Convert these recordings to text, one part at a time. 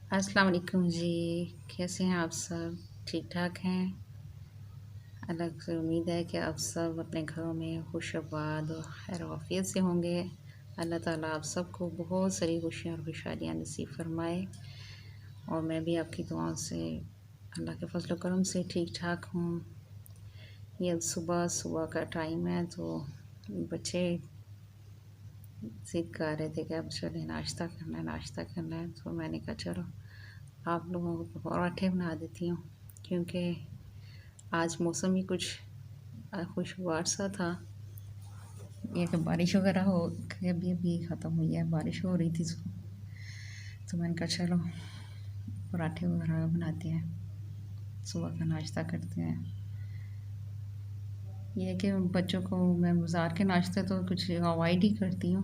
अस्सलाम वालेकुम जी। कैसे हैं आप सब? ठीक ठाक हैं? अल्लाह से उम्मीद है कि आप सब अपने घरों में खुशआबाद और खैर आफियत से होंगे। अल्लाह ताला आप सबको बहुत सारी खुशियाँ और खुशहालियाँ नसीब फरमाए। और मैं भी आपकी दुआओं से अल्लाह के फजल करम से ठीक ठाक हूँ। ये अब सुबह सुबह का टाइम है तो बच्चे ज़िद कर रहे थे कि अब चले नाश्ता करना है, नाश्ता करना है। तो मैंने कहा चलो आप लोगों को पराठे बना देती हूँ, क्योंकि आज मौसम ही कुछ खुशगवार सा था। ये कि बारिश वगैरह हो के अभी अभी ख़त्म हुई है, बारिश हो रही थी तो मैंने कहा चलो पराठे वगैरह बनाते हैं, सुबह का नाश्ता करते हैं। ये है कि बच्चों को मैं बाज़ार के नाश्ते तो कुछ अवॉइड ही करती हूँ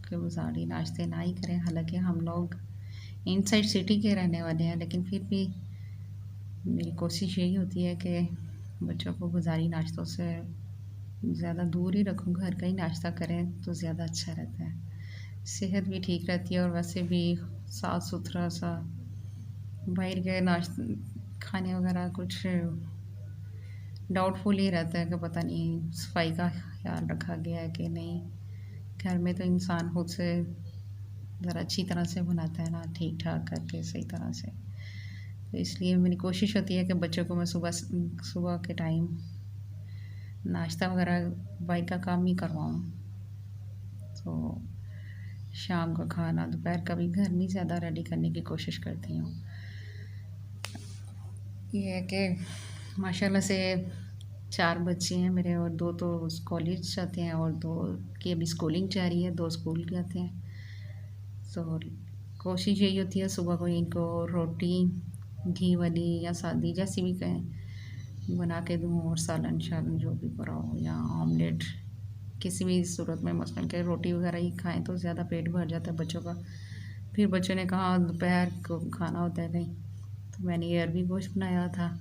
कि बाज़ारी नाश्ते ना ही करें। हालांकि हम लोग इनसाइड सिटी के रहने वाले हैं, लेकिन फिर भी मेरी कोशिश यही होती है कि बच्चों को बाज़ारी नाश्तों से ज़्यादा दूर ही रखूँ, घर का ही नाश्ता करें तो ज़्यादा अच्छा रहता है। सेहत भी ठीक रहती है और वैसे भी साफ़ सुथरा सा बाहर के खाने वगैरह कुछ डाउटफुल ही रहता है कि पता नहीं सफाई का ख्याल रखा गया है कि नहीं। घर में तो इंसान खुद से ज़रा अच्छी तरह से बनाता है ना, ठीक ठाक करके सही तरह से। तो इसलिए मेरी कोशिश होती है कि बच्चों को मैं सुबह सुबह के टाइम नाश्ता वगैरह बाहर का काम ही करवाऊँ। तो शाम का खाना दोपहर का भी घर में ज़्यादा रेडी करने की कोशिश करती हूँ। ये है कि माशाल्लाह से 4 बच्चे हैं मेरे और 2 तो कॉलेज जाते हैं और 2 की अभी स्कूलिंग जारी है, 2 स्कूल जाते हैं। तो कोशिश यही होती है सुबह को इनको रोटी घी वाली या सादी जैसी भी कहें बना के दूँ, और सालन शालन जो भी बनाओ या ऑमलेट किसी भी सूरत में, मसलन के रोटी वगैरह ही खाएं तो ज़्यादा पेट भर जाता है बच्चों का। फिर बच्चों ने कहा दोपहर को खाना होता है कहीं, तो मैंने ये अरबी गोश्त बनाया था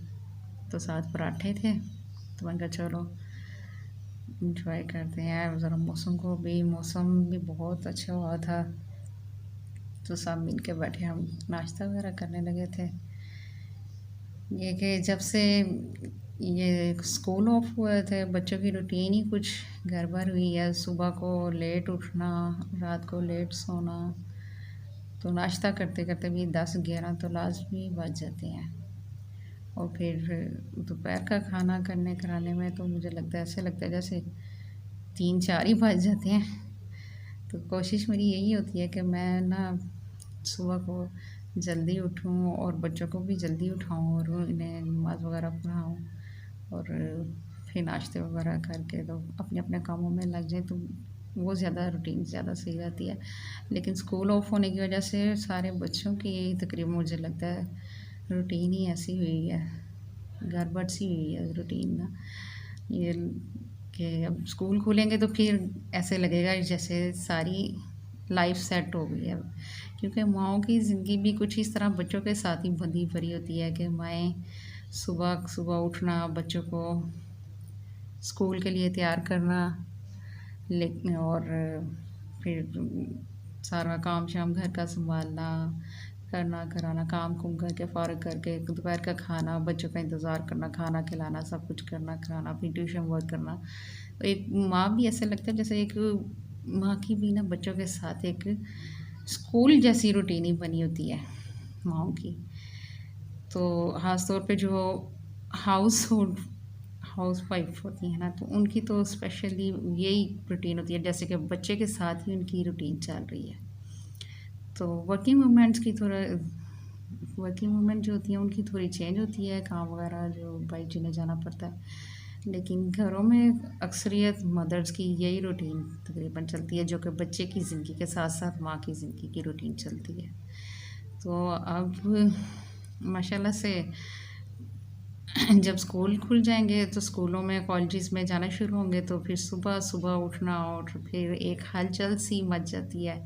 तो साथ पराठे थे। तो मैंने कहा चलो इंजॉय करते हैं ज़रा मौसम को भी, मौसम भी बहुत अच्छा हुआ था तो सब मिल के बैठे हम नाश्ता वगैरह करने लगे थे। ये कि जब से ये स्कूल ऑफ हुए थे बच्चों की रूटीन ही कुछ गड़बड़ हुई है। सुबह को लेट उठना, रात को लेट सोना, तो नाश्ता करते करते भी 10-11 तो लाजमी बज जाते हैं। और फिर दोपहर का खाना करने कराने में तो मुझे लगता है ऐसे लगता है जैसे 3-4 ही बज जाते हैं। तो कोशिश मेरी यही होती है कि मैं ना सुबह को जल्दी उठूँ और बच्चों को भी जल्दी उठाऊँ और इन्हें नमाज़ वगैरह पढ़ाऊँ और फिर नाश्ते वगैरह करके तो अपने अपने कामों में लग जाएँ, तो वो ज़्यादा रूटीन ज़्यादा सही रहती है। लेकिन स्कूल ऑफ होने की वजह से सारे बच्चों की तकरीबन मुझे लगता है रूटीन ही ऐसी हुई है, गड़बड़ सी हुई है रूटीन ना। ये कि अब स्कूल खुलेंगे तो फिर ऐसे लगेगा जैसे सारी लाइफ सेट हो गई है। क्योंकि माँओं की ज़िंदगी भी कुछ इस तरह बच्चों के साथ ही बंधी भरी होती है कि माएँ सुबह सुबह उठना, बच्चों को स्कूल के लिए तैयार करना, लेकिन और फिर सारा काम शाम घर का संभालना, करना कराना, काम कुम करके फ़ारग करके दोपहर का खाना, बच्चों का इंतज़ार करना, खाना खिलाना, सब कुछ करना कराना, फिर ट्यूशन वर्क करना। तो एक माँ भी ऐसे लगता है जैसे एक माँ की भी ना बच्चों के साथ एक स्कूल जैसी रूटीन ही बनी होती है माँओं की। तो ख़ास तौर पे जो हाउस वाइफ होती हैं ना, तो उनकी तो स्पेशली यही रूटीन होती है जैसे कि बच्चे के साथ ही उनकी रूटीन चल रही है। तो वर्किंग वूमेन जो होती हैं उनकी थोड़ी चेंज होती है, काम वगैरह जो भाई जिन्हें जाना पड़ता है। लेकिन घरों में अक्सरियत मदर्स की यही रूटीन तकरीबन चलती है, जो कि बच्चे की ज़िंदगी के साथ साथ माँ की ज़िंदगी की रूटीन चलती है। तो अब माशाल्लाह से जब स्कूल खुल जाएंगे तो स्कूलों में कॉलेजेस में जाना शुरू होंगे तो फिर सुबह सुबह उठना और फिर एक हलचल सी मच जाती है,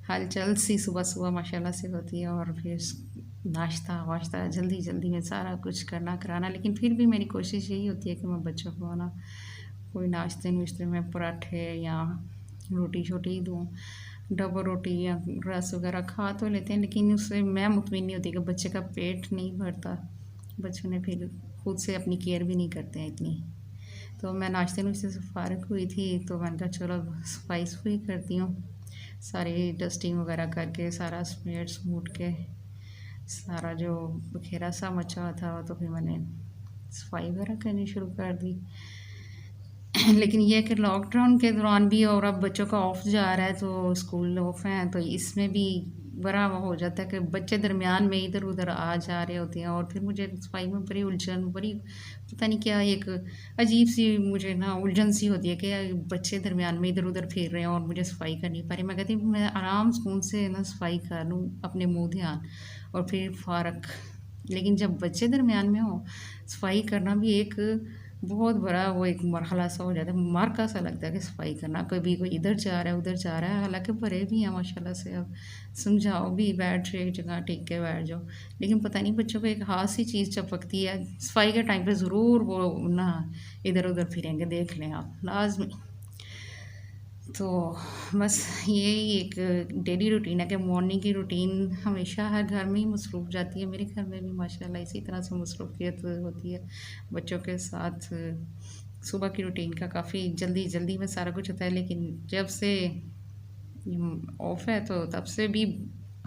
हलचल सी सुबह सुबह माशाल्लाह से होती है। और फिर नाश्ता वाश्ता जल्दी जल्दी में सारा कुछ करना कराना, लेकिन फिर भी मेरी कोशिश यही होती है कि मैं बच्चों को ना कोई नाश्ते नुश्ते में पराठे या रोटी शोटी ही दूँ। डबल रोटी या रस वगैरह खा तो लेते हैं, लेकिन उससे मैं मुतमिन नहीं होती कि बच्चे का पेट नहीं भरता। बच्चों ने फिर खुद से अपनी केयर भी नहीं करते हैं इतनी। तो मैं नाश्ते नुश्ते से फ़ारिग हुई थी, तो मैंने कहा चलो सफाई सफाई करती हूँ, सारी डस्टिंग वगैरह करके सारा समेट समूट के सारा जो बखेरा सा मचा हुआ था, तो फिर मैंने सफाई वगैरह करनी शुरू कर दी। लेकिन ये है कि लॉकडाउन के दौरान भी और अब बच्चों का ऑफ जा रहा है, तो स्कूल ऑफ हैं, तो इसमें भी बड़ा वो हो जाता है कि बच्चे दरमियान में इधर उधर आ जा रहे होते हैं, और फिर मुझे सफाई में बड़ी उलझन, बड़ी पता नहीं क्या एक अजीब सी मुझे ना उलझन सी होती है कि बच्चे दरमियान में इधर उधर फिर रहे हैं और मुझे सफाई करनी पा रही। मैं कहती हूँ मैं आराम सुकून से ना सफाई कर लूँ, अपने मुँह ध्यान, और फिर फ़ारग। लेकिन जब बच्चे दरमियान में हो, सफाई करना भी एक बहुत बड़ा वो एक मरहला सा हो जाता है, मार्का सा लगता है कि सफाई करना, कभी कोई इधर जा रहा है उधर जा रहा है, हालांकि भरे भी हैं माशाल्लाह से। अब समझाओ भी बैठ एक जगह टिक के बैठ जाओ, लेकिन पता नहीं बच्चों को एक खास सी चीज़ चपकती है, सफाई के टाइम पे ज़रूर वो ना इधर उधर फिरेंगे, देख लें आप लाजमी। तो बस यही एक डेली रूटीन है कि मॉर्निंग की रूटीन हमेशा हर घर में ही मसरूफ़ जाती है। मेरे घर में भी माशाल्लाह इसी तरह से मसरूफ़ियत होती है बच्चों के साथ। सुबह की रूटीन का काफ़ी जल्दी जल्दी में सारा कुछ होता है, लेकिन जब से ऑफ है तो तब से भी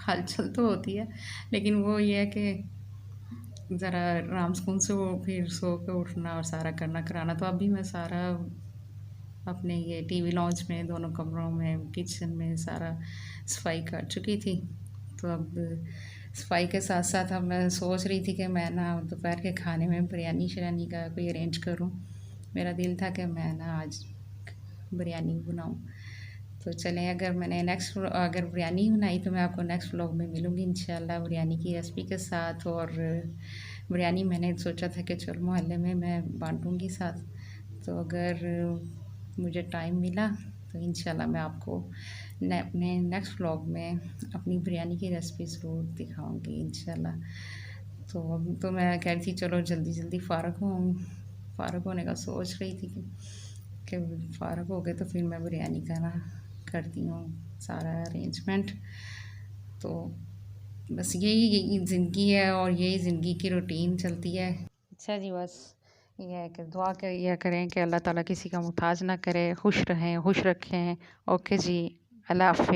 हलचल तो होती है, लेकिन वो ये है कि ज़रा आराम सुकून से वो फिर सो के उठना और सारा करना कराना। तो अभी मैं सारा अपने ये टीवी लॉन्च में दोनों कमरों में किचन में सारा सफाई कर चुकी थी। तो अब सफाई के साथ साथ अब मैं सोच रही थी कि मैं ना दोपहर के खाने में बिरयानी शिरयानी का कोई अरेंज करूं। मेरा दिल था कि मैं ना आज बिरयानी बनाऊं। तो चलें, अगर बिरयानी बनाई तो मैं आपको नेक्स्ट व्लॉग में मिलूँगी इंशाल्लाह बिरयानी की रेसिपी के साथ। और बिरयानी मैंने सोचा था कि चलो मोहल्ले में मैं बांटूँगी साथ। तो अगर मुझे टाइम मिला तो इंशाल्लाह मैं आपको अपने नेक्स्ट व्लॉग में अपनी बिरयानी की रेसिपी ज़रूर दिखाऊंगी इंशाल्लाह। तो अब तो मैं कह रही थी चलो जल्दी जल्दी फ़ारग होने का सोच रही थी कि फ़ारग हो गए तो फिर मैं बिरयानी का ना करती हूँ सारा अरेंजमेंट। तो बस यही ज़िंदगी है और यही ज़िंदगी की रूटीन चलती है। अच्छा जी, बस ये है कि दुआ किया करें कि अल्लाह ताला किसी का मुहताज ना करे, खुश रहें खुश रखें। ओके जी, अल्लाह हाफिज़।